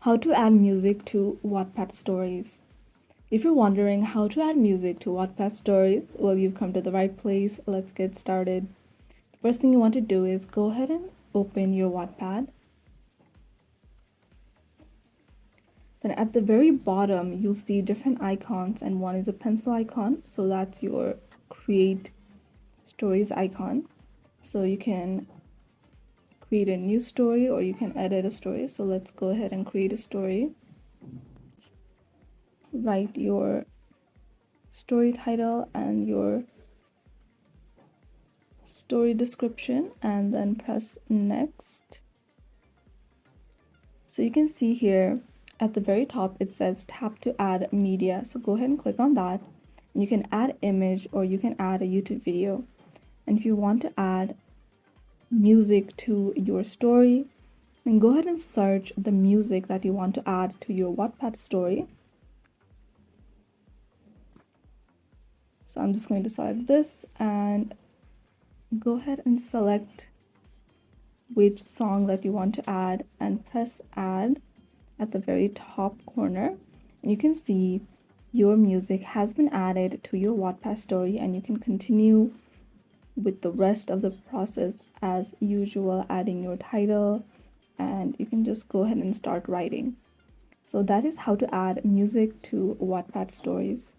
How to add music to Wattpad stories. If you're wondering how to add music to Wattpad stories, well, you've come to the right place. Let's get started. The first thing you want to do is go ahead and open your Wattpad. Then at the very bottom, you'll see different icons, and one is a pencil icon. So that's your create stories icon. So you can create a new story or you can edit a story. So let's go ahead and create a story. Write your story title and your story description and then press next. So you can see here at the very top it says tap to add media. So go ahead and click on that. And you can add image or you can add a YouTube video. And if you want to add music to your story, then go ahead and search the music that you want to add to your Wattpad story. So I'm just going to select this and go ahead and select which song that you want to add and press add at the very top corner. And you can see your music has been added to your Wattpad story, and you can continue with the rest of the process as usual, adding your title, and you can just go ahead and start writing. So that is how to add music to Wattpad stories.